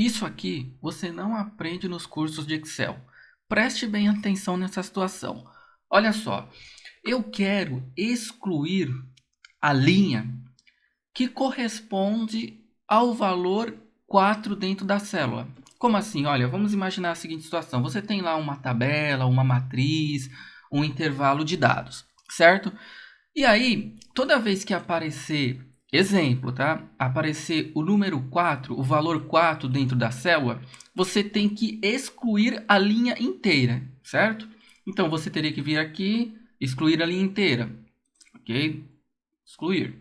Isso aqui você não aprende nos cursos de Excel. Preste bem atenção nessa situação. Olha só, eu quero excluir a linha que corresponde ao valor 4 dentro da célula. Como assim? Olha, vamos imaginar a seguinte situação. Você tem lá uma tabela, uma matriz, um intervalo de dados, certo? E aí, toda vez que aparecer, exemplo, tá? Aparecer o número 4, o valor 4 dentro da célula, você tem que excluir a linha inteira, certo? Então, você teria que vir aqui, excluir a linha inteira, ok? Excluir.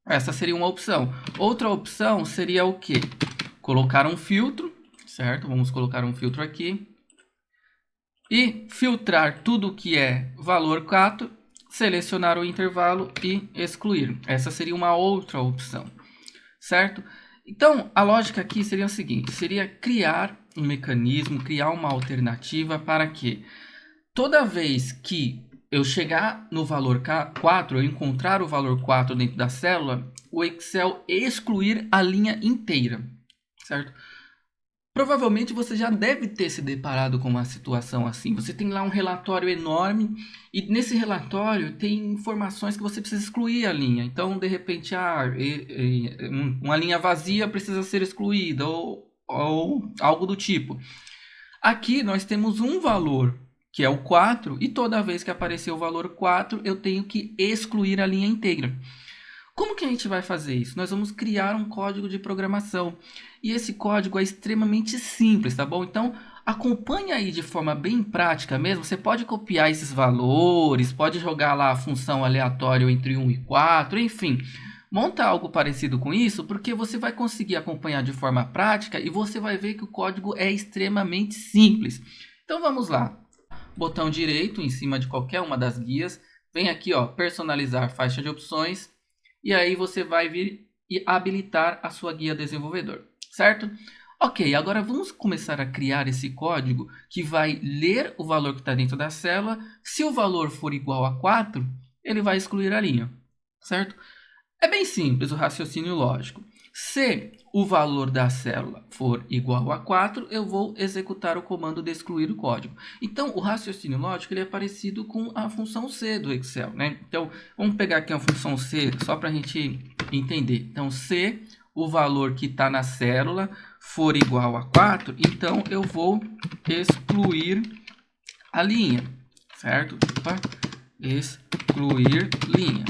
Essa seria uma opção. Outra opção seria o quê? Colocar um filtro, certo? Vamos colocar um filtro aqui. E filtrar tudo que é valor 4, selecionar o intervalo e excluir. Essa seria uma outra opção, certo? Então, a lógica aqui seria o seguinte, seria criar um mecanismo, criar uma alternativa para que toda vez que eu chegar no valor 4, eu encontrar o valor 4 dentro da célula, o Excel excluir a linha inteira, certo? Provavelmente você já deve ter se deparado com uma situação assim. Você tem lá um relatório enorme e nesse relatório tem informações que você precisa excluir a linha. Então, de repente, uma linha vazia precisa ser excluída ou algo do tipo. Aqui nós temos um valor, que é o 4, e toda vez que aparecer o valor 4, eu tenho que excluir a linha inteira. Como que a gente vai fazer isso? Nós vamos criar um código de programação. E esse código é extremamente simples, tá bom? Então, acompanhe aí de forma bem prática mesmo. Você pode copiar esses valores, pode jogar lá a função aleatória entre 1 e 4, enfim. Monta algo parecido com isso, porque você vai conseguir acompanhar de forma prática e você vai ver que o código é extremamente simples. Então, vamos lá. Botão direito em cima de qualquer uma das guias. Vem aqui, ó, personalizar faixa de opções. E aí você vai vir e habilitar a sua guia desenvolvedor, certo? Ok, agora vamos começar a criar esse código que vai ler o valor que está dentro da célula. Se o valor for igual a 4, ele vai excluir a linha, certo? É bem simples o raciocínio lógico. Se o valor da célula for igual a 4, eu vou executar o comando de excluir o código. Então, o raciocínio lógico ele é parecido com a função C do Excel, né? Então, vamos pegar aqui a função C só para a gente entender. Então, se o valor que está na célula for igual a 4, então eu vou excluir a linha, certo? Opa, excluir linha.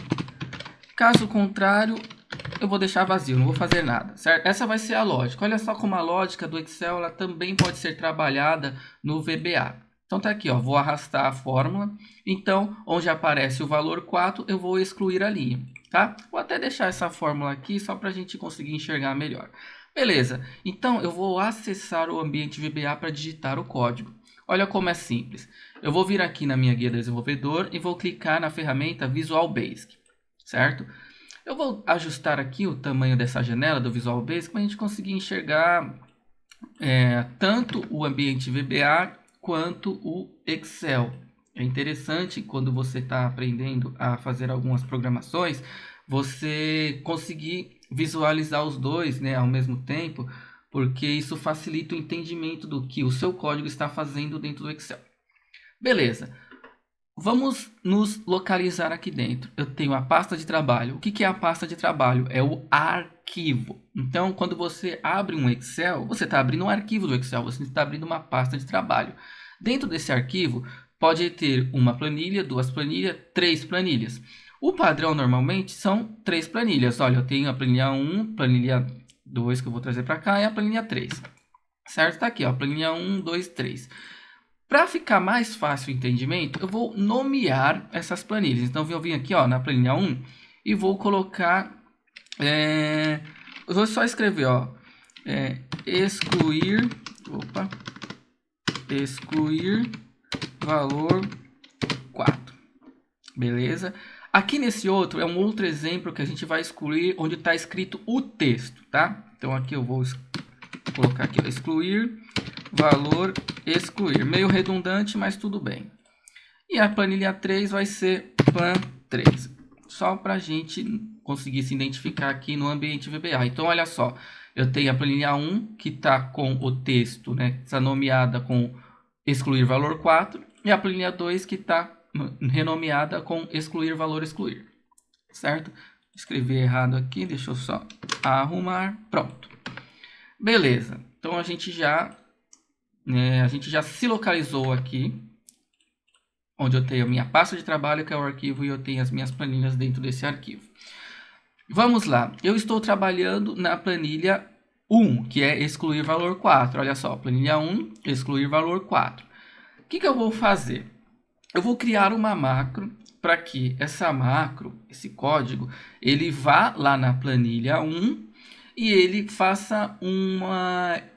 Caso contrário, eu vou deixar vazio, não vou fazer nada, certo? Essa vai ser a lógica. Olha só como a lógica do Excel ela também pode ser trabalhada no VBA. Então tá aqui, ó, vou arrastar a fórmula. Então, onde aparece o valor 4, eu vou excluir a linha, tá? Vou até deixar essa fórmula aqui só para a gente conseguir enxergar melhor. Beleza, então eu vou acessar o ambiente VBA para digitar o código. Olha como é simples. Eu vou vir aqui na minha guia desenvolvedor e vou clicar na ferramenta Visual Basic, certo? Eu vou ajustar aqui o tamanho dessa janela do Visual Basic para a gente conseguir enxergar tanto o ambiente VBA quanto o Excel. É interessante quando você está aprendendo a fazer algumas programações, você conseguir visualizar os dois, né, ao mesmo tempo, porque isso facilita o entendimento do que o seu código está fazendo dentro do Excel. Beleza. Vamos nos localizar aqui dentro. Eu tenho a pasta de trabalho. O que é a pasta de trabalho? É o arquivo. Então, quando você abre um Excel, você está abrindo um arquivo do Excel. Você está abrindo uma pasta de trabalho. Dentro desse arquivo, pode ter uma planilha, 2 planilhas, 3 planilhas. O padrão, normalmente, são 3 planilhas. Olha, eu tenho a planilha 1, planilha 2, que eu vou trazer para cá, e a planilha 3. Certo? Está aqui, ó, planilha 1, 2, 3. Para ficar mais fácil o entendimento, eu vou nomear essas planilhas. Então, eu vim aqui ó, na planilha 1 e vou colocar... eu vou só escrever, ó, excluir valor 4. Beleza? Aqui nesse outro é um outro exemplo que a gente vai excluir onde está escrito o texto, tá? Então, aqui eu vou colocar aqui, ó, excluir... valor excluir. Meio redundante, mas tudo bem. E a planilha 3 vai ser plan 3. Só para a gente conseguir se identificar aqui no ambiente VBA. Então, olha só. Eu tenho a planilha 1, que está com o texto, né, está nomeada com excluir valor 4, e a planilha 2, que está renomeada com excluir valor excluir, certo? Escrevi errado aqui, deixa eu só arrumar, pronto. Beleza, então a gente já se localizou aqui, onde eu tenho a minha pasta de trabalho, que é o arquivo, e eu tenho as minhas planilhas dentro desse arquivo. Vamos lá, eu estou trabalhando na planilha 1, que é excluir valor 4. Olha só, planilha 1, excluir valor 4. O que eu vou fazer? Eu vou criar uma macro para que essa macro, esse código, ele vá lá na planilha 1 e ele faça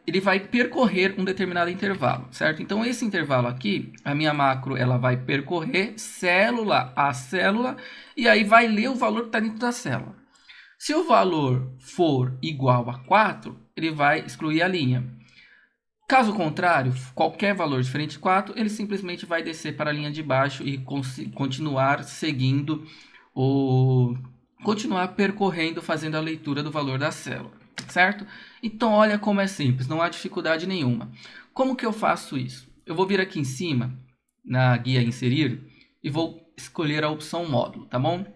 ele vai percorrer um determinado intervalo, certo? Então esse intervalo aqui, a minha macro, ela vai percorrer célula a célula e aí vai ler o valor que está dentro da célula. Se o valor for igual a 4, ele vai excluir a linha. Caso contrário, qualquer valor diferente de 4, ele simplesmente vai descer para a linha de baixo e continuar seguindo continuar percorrendo, fazendo a leitura do valor da célula, certo? Então, olha como é simples, não há dificuldade nenhuma. Como que eu faço isso? Eu vou vir aqui em cima, na guia inserir, e vou escolher a opção módulo, tá bom?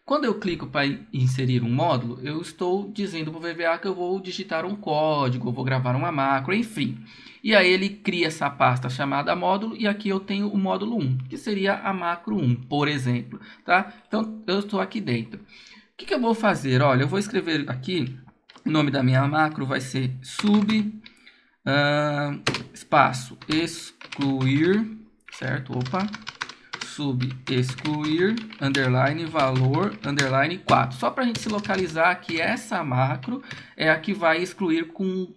Quando eu clico para inserir um módulo, eu estou dizendo para o VBA que eu vou digitar um código, eu vou gravar uma macro, enfim. E aí ele cria essa pasta chamada módulo, e aqui eu tenho o módulo 1, que seria a macro 1, por exemplo, tá? Então, eu estou aqui dentro. O que eu vou fazer? Olha, eu vou escrever aqui, o nome da minha macro vai ser espaço excluir, certo? Opa! Excluir, underline, valor, underline 4. Só para a gente se localizar que essa macro é a que vai excluir com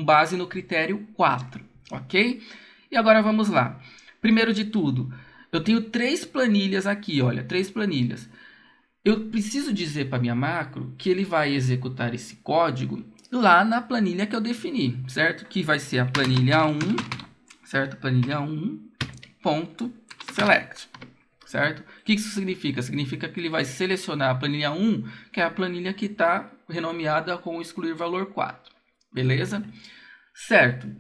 base no critério 4, ok? E agora vamos lá. Primeiro de tudo, eu tenho 3 planilhas aqui, olha, 3 planilhas. Eu preciso dizer para minha macro que ele vai executar esse código lá na planilha que eu defini, certo? Que vai ser a planilha 1, certo? Planilha 1.select, certo? O que isso significa? Significa que ele vai selecionar a planilha 1, que é a planilha que está renomeada com excluir valor 4, beleza? Certo. O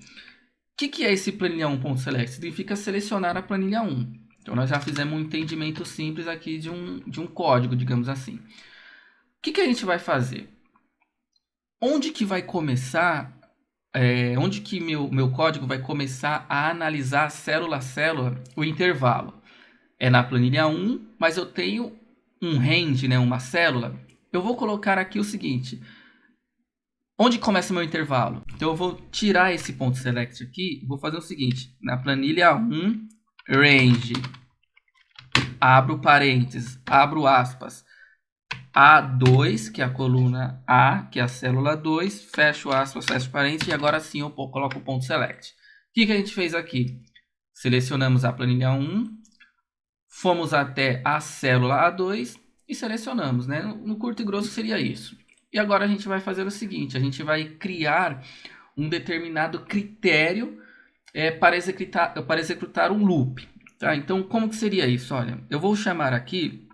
que é esse planilha 1.select? Significa selecionar a planilha 1. Então, nós já fizemos um entendimento simples aqui de um código, digamos assim. O que a gente vai fazer? Onde que vai começar, onde que meu código vai começar a analisar célula a célula o intervalo? É na planilha 1, mas eu tenho um range, né, uma célula. Eu vou colocar aqui o seguinte: onde começa o meu intervalo? Então eu vou tirar esse ponto select aqui, vou fazer o seguinte: na planilha 1, range, abro parênteses, abro aspas, A2, que é a coluna A, que é a célula 2, fecho aspas, fecho parênteses, e agora sim eu coloco o ponto select. O que a gente fez aqui? Selecionamos a planilha 1, fomos até a célula A2 e selecionamos, né? No curto e grosso seria isso. E agora a gente vai fazer o seguinte: a gente vai criar um determinado critério para executar um loop. Tá? Então, como que seria isso? Olha, eu vou chamar aqui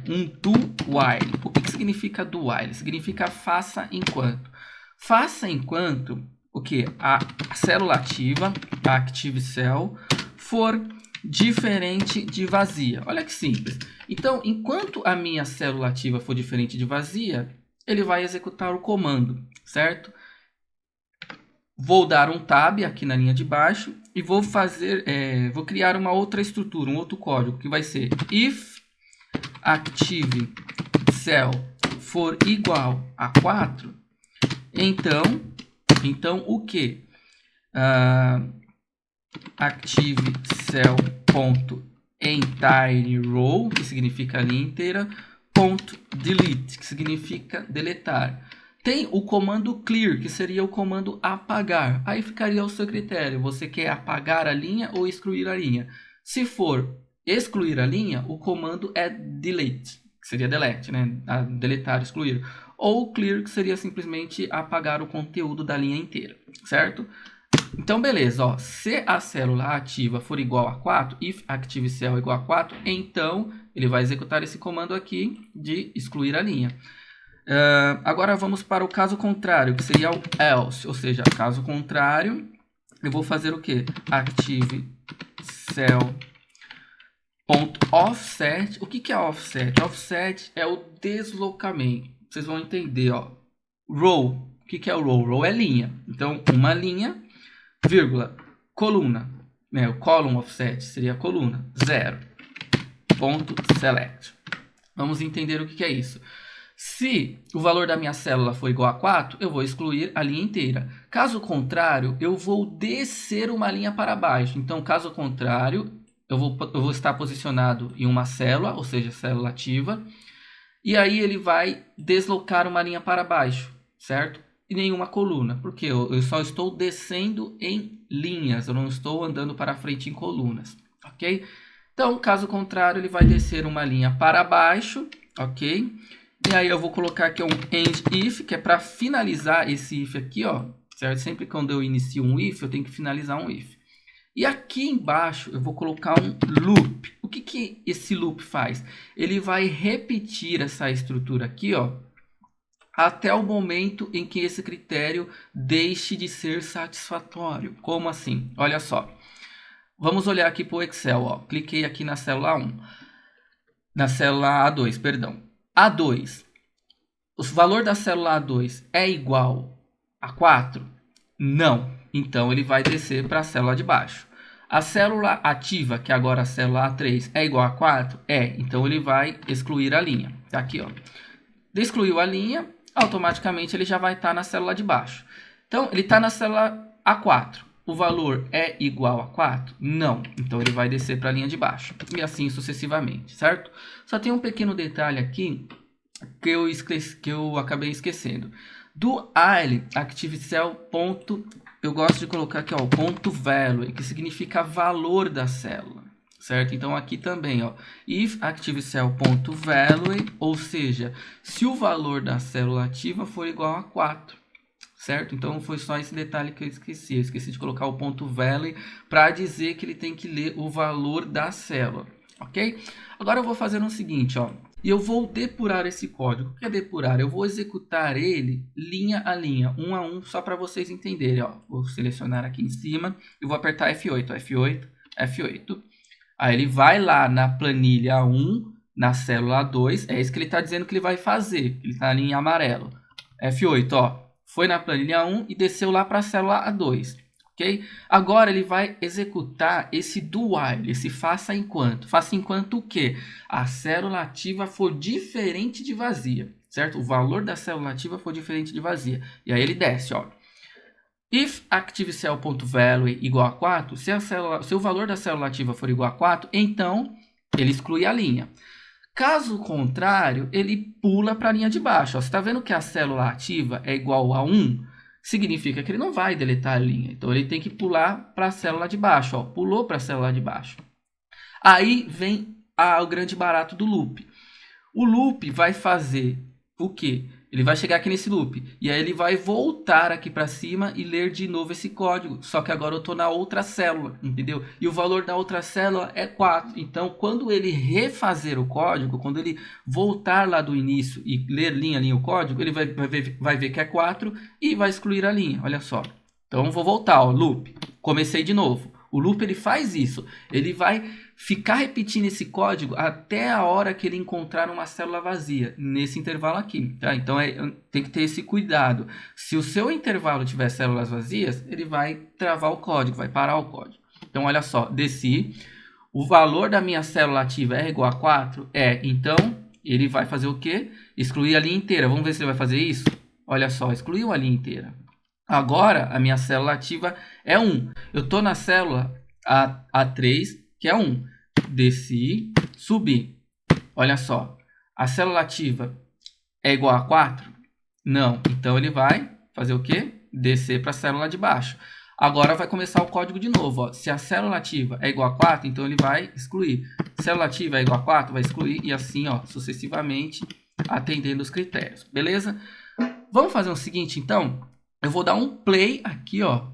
um do while. O que significa do while? Significa faça enquanto. Faça enquanto o que? A célula ativa, a active cell, for diferente de vazia. Olha que simples. Então, enquanto a minha célula ativa for diferente de vazia, ele vai executar o comando, certo? Vou dar um tab aqui na linha de baixo e vou vou criar uma outra estrutura, um outro código, que vai ser if active cell for igual a 4, então o que? Active cell.entire row, que significa a linha inteira, .delete, que significa deletar. Tem o comando clear, que seria o comando apagar. Aí ficaria ao seu critério. Você quer apagar a linha ou excluir a linha? Se for excluir a linha, o comando é delete, que seria delete, né? Deletar, excluir. Ou clear, que seria simplesmente apagar o conteúdo da linha inteira, certo? Então, beleza, ó. Se a célula ativa for igual a 4, if active cell igual a 4, então ele vai executar esse comando aqui de excluir a linha. Agora vamos para o caso contrário, que seria o else, ou seja, caso contrário, eu vou fazer o que? Active cell.offset. O que é offset? Offset é o deslocamento. Vocês vão entender, ó. Row. O que é o row? Row é linha. Então, uma linha, vírgula, coluna. Né? O column offset seria a coluna. 0. Ponto select. Vamos entender o que é isso. Se o valor da minha célula for igual a 4, eu vou excluir a linha inteira. Caso contrário, eu vou descer uma linha para baixo. Então, caso contrário, eu vou estar posicionado em uma célula, ou seja, célula ativa. E aí ele vai deslocar uma linha para baixo, certo? E nenhuma coluna, porque eu só estou descendo em linhas, eu não estou andando para frente em colunas, ok? Então, caso contrário, ele vai descer uma linha para baixo, ok? E aí eu vou colocar aqui um end if, que é para finalizar esse if aqui, ó, certo? Sempre quando eu inicio um if, eu tenho que finalizar um if. E aqui embaixo eu vou colocar um loop. O que esse loop faz? Ele vai repetir essa estrutura aqui, ó, até o momento em que esse critério deixe de ser satisfatório. Como assim? Olha só. Vamos olhar aqui para o Excel, ó. Cliquei aqui na célula 1. Na célula A2, perdão. A2. O valor da célula A2 é igual a 4? Não. Então, ele vai descer para a célula de baixo. A célula ativa, que agora é a célula A3, é igual a 4? É. Então, ele vai excluir a linha. Tá aqui, ó. Excluiu a linha, automaticamente ele já vai estar na célula de baixo. Então, ele está na célula A4. O valor é igual a 4? Não. Então, ele vai descer para a linha de baixo. E assim sucessivamente, certo? Só tem um pequeno detalhe aqui que eu acabei esquecendo. Do while active cell ponto, eu gosto de colocar aqui, ó, ponto value, que significa valor da célula, certo? Então aqui também, ó, if active cell ponto value, ou seja, se o valor da célula ativa for igual a 4, certo? Então foi só esse detalhe que eu esqueci. Eu esqueci de colocar o ponto value para dizer que ele tem que ler o valor da célula, ok? Agora eu vou fazer o seguinte, ó. E eu vou depurar esse código. O que é depurar? Eu vou executar ele linha a linha, um a um, só para vocês entenderem. Ó. Vou selecionar aqui em cima e vou apertar F8, F8, F8. Aí ele vai lá na planilha 1, na célula 2. É isso que ele está dizendo que ele vai fazer. Ele está ali em amarelo. F8, ó. Foi na planilha 1 e desceu lá para a célula A2. Okay? Agora ele vai executar esse do while, esse faça enquanto. Faça enquanto o quê? A célula ativa for diferente de vazia, certo? O valor da célula ativa for diferente de vazia. E aí ele desce, ó. If active cell.value igual a 4, se o valor da célula ativa for igual a 4, então ele exclui a linha. Caso contrário, ele pula para a linha de baixo. Ó. Você está vendo que a célula ativa é igual a 1? Significa que ele não vai deletar a linha. Então, ele tem que pular para a célula de baixo. Ó. Pulou para a célula de baixo. Aí vem o grande barato do loop. O loop vai fazer o quê? Ele vai chegar aqui nesse loop. E aí ele vai voltar aqui para cima e ler de novo esse código. Só que agora eu estou na outra célula, entendeu? E o valor da outra célula é 4. Então, quando ele refazer o código, quando ele voltar lá do início e ler linha a linha o código, ele vai ver que é 4 e vai excluir a linha. Olha só. Então, vou voltar, ó, loop. Comecei de novo. O loop ele faz isso. Ele vai ficar repetindo esse código até a hora que ele encontrar uma célula vazia, nesse intervalo aqui. Tá? Então tem que ter esse cuidado. Se o seu intervalo tiver células vazias, ele vai travar o código, vai parar o código. Então olha só, desci. O valor da minha célula ativa é igual a 4? É. Então ele vai fazer o quê? Excluir a linha inteira. Vamos ver se ele vai fazer isso? Olha só, excluiu a linha inteira. Agora a minha célula ativa é 1. Eu estou na célula A3, que é 1. Desci, subi. Olha só, a célula ativa é igual a 4? Não. Então ele vai fazer o quê? Descer para a célula de baixo. Agora vai começar o código de novo. Ó. Se a célula ativa é igual a 4, então ele vai excluir. Célula ativa é igual a 4, vai excluir. E assim, ó, sucessivamente, atendendo os critérios. Beleza? Vamos fazer o seguinte, então. Eu vou dar um play aqui, ó,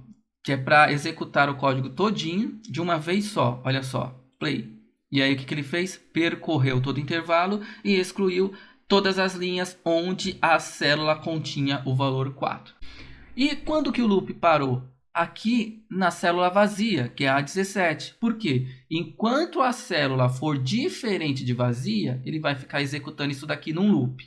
que é para executar o código todinho de uma vez só. Olha só, play. E aí o que ele fez? Percorreu todo o intervalo e excluiu todas as linhas onde a célula continha o valor 4. E quando que o loop parou? Aqui na célula vazia, que é a 17. Por quê? Enquanto a célula for diferente de vazia, ele vai ficar executando isso daqui num loop.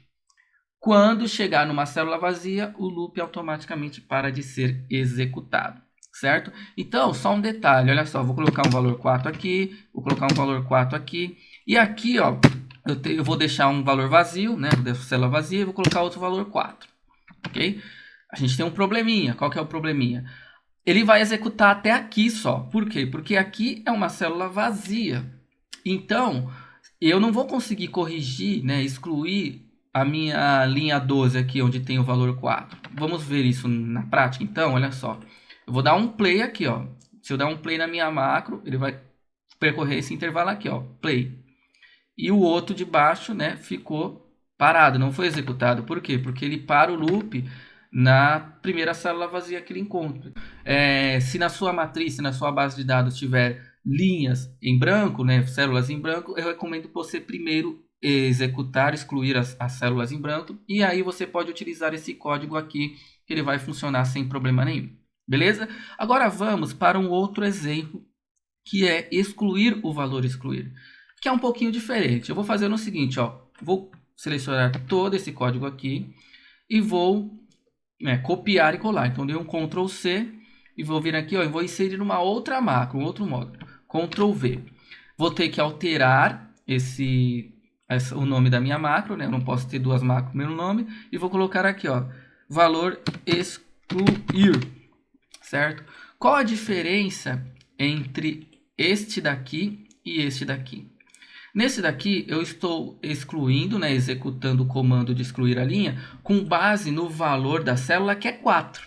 Quando chegar numa célula vazia, o loop automaticamente para de ser executado, certo? Então, só um detalhe, olha só, vou colocar um valor 4 aqui, vou colocar um valor 4 aqui, e aqui, ó, eu vou deixar um valor vazio, né, da célula vazia, e vou colocar outro valor 4, ok? A gente tem um probleminha, qual que é o probleminha? Ele vai executar até aqui só, por quê? Porque aqui é uma célula vazia, então, eu não vou conseguir corrigir, né, excluir a minha linha 12 aqui, onde tem o valor 4. Vamos ver isso na prática, então, olha só. Eu vou dar um play aqui, ó. Se eu dar um play na minha macro, ele vai percorrer esse intervalo aqui, ó, play. E o outro de baixo, né, ficou parado, não foi executado. Por quê? Porque ele para o loop na primeira célula vazia que ele encontra. Se na sua matriz, se na sua base de dados tiver linhas em branco, né, células em branco, eu recomendo você primeiro executar, excluir as células em branco, e aí você pode utilizar esse código aqui, que ele vai funcionar sem problema nenhum. Beleza? Agora vamos para um outro exemplo, que é excluir o valor excluir, que é um pouquinho diferente. Eu vou fazer o seguinte, ó, vou selecionar todo esse código aqui e vou copiar e colar. Então, dei um Ctrl C e vou vir aqui, ó, e vou inserir uma outra macro, um outro módulo. Ctrl V. Vou ter que alterar o nome da minha macro, né? Eu não posso ter duas macros no mesmo nome. E vou colocar aqui, ó, valor excluir, certo? Qual a diferença entre este daqui e este daqui? Nesse daqui, eu estou excluindo, né, executando o comando de excluir a linha com base no valor da célula, que é 4.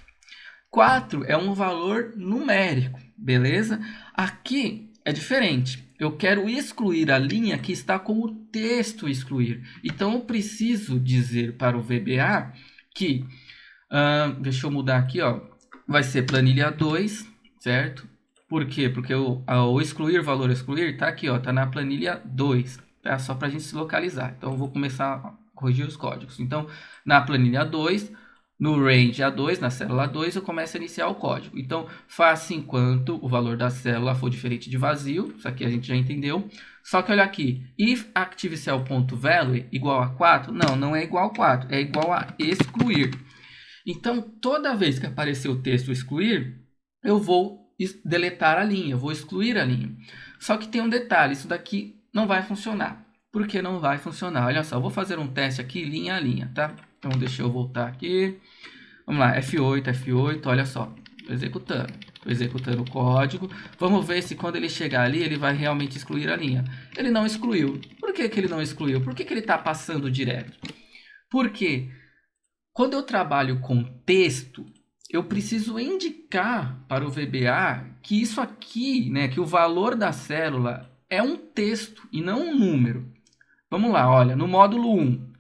4 é um valor numérico, beleza? Aqui é diferente. Eu quero excluir a linha que está com o texto excluir. Então, eu preciso dizer para o VBA que, deixa eu mudar aqui, ó, vai ser planilha 2, certo? Por quê? Porque o excluir, valor excluir, tá aqui, ó, tá na planilha 2, tá? Só para a gente se localizar. Então, eu vou começar a corrigir os códigos. Então, na planilha 2, no range A2, na célula 2, eu começo a iniciar o código. Então, faça enquanto o valor da célula for diferente de vazio. Isso aqui a gente já entendeu. Só que olha aqui, if ActiveCell.value igual a 4, não é igual a 4, é igual a excluir. Então, toda vez que aparecer o texto excluir, eu vou deletar a linha, eu vou excluir a linha. Só que tem um detalhe, isso daqui não vai funcionar. Por que não vai funcionar? Olha só, eu vou fazer um teste aqui, linha a linha, tá? Então, deixa eu voltar aqui. Vamos lá, F8, olha só. Estou executando o código. Vamos ver se quando ele chegar ali, ele vai realmente excluir a linha. Ele não excluiu. Por que ele não excluiu? Por que ele está passando direto? Porque quando eu trabalho com texto, eu preciso indicar para o VBA que isso aqui, né, que o valor da célula é um texto e não um número. Vamos lá, olha, no módulo 1,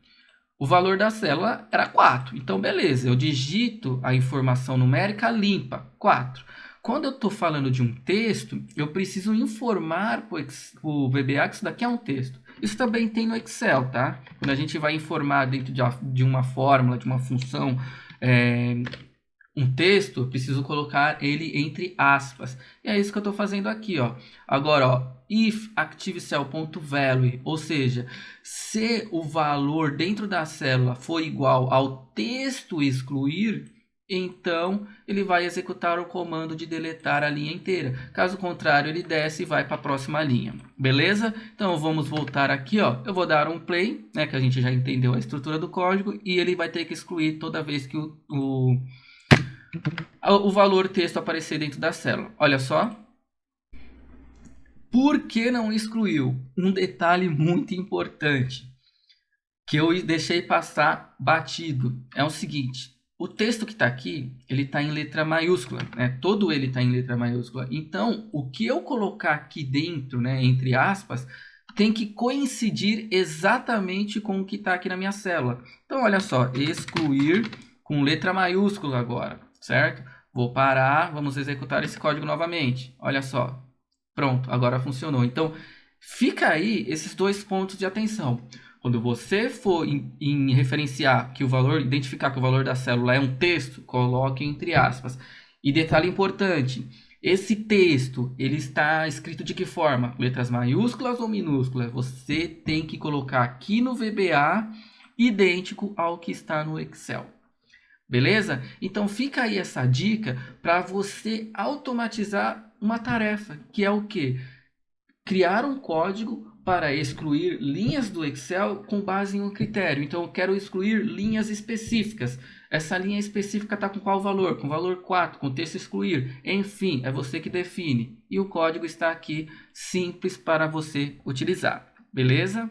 o valor da célula era 4. Então, beleza, eu digito a informação numérica limpa, 4. Quando eu estou falando de um texto, eu preciso informar para o VBA que isso daqui é um texto. Isso também tem no Excel, tá? Quando a gente vai informar dentro de uma fórmula, de uma função, um texto, eu preciso colocar ele entre aspas. E é isso que eu estou fazendo aqui, ó. Agora, ó, if ActiveCell.value, ou seja, se o valor dentro da célula for igual ao texto excluir, então ele vai executar o comando de deletar a linha inteira. Caso contrário, ele desce e vai para a próxima linha. Beleza? Então vamos voltar aqui, ó. Eu vou dar um play, né, que a gente já entendeu a estrutura do código, e ele vai ter que excluir toda vez que o valor texto aparecer dentro da célula. Olha só. Por que não excluiu? Um detalhe muito importante que eu deixei passar batido é o seguinte: o texto que está aqui, ele está em letra maiúscula, né? Todo ele está em letra maiúscula. Então, o que eu colocar aqui dentro, né, entre aspas, tem que coincidir exatamente com o que está aqui na minha célula. Então, olha só, excluir com letra maiúscula agora, certo? Vou parar, vamos executar esse código novamente. Olha só. Pronto, agora funcionou. Então, Fica aí esses dois pontos de atenção. Quando você for em referenciar que o valor, identificar que o valor da célula é um texto, coloque entre aspas. E detalhe importante, esse texto, ele está escrito de que forma? Letras maiúsculas ou minúsculas? Você tem que colocar aqui no VBA idêntico ao que está no Excel. Beleza? Então fica aí essa dica para você automatizar uma tarefa, que é o quê? Criar um código para excluir linhas do Excel com base em um critério. Então eu quero excluir linhas específicas. Essa linha específica está com qual valor? Com valor 4, com texto excluir. Enfim, é você que define. E o código está aqui simples para você utilizar. Beleza?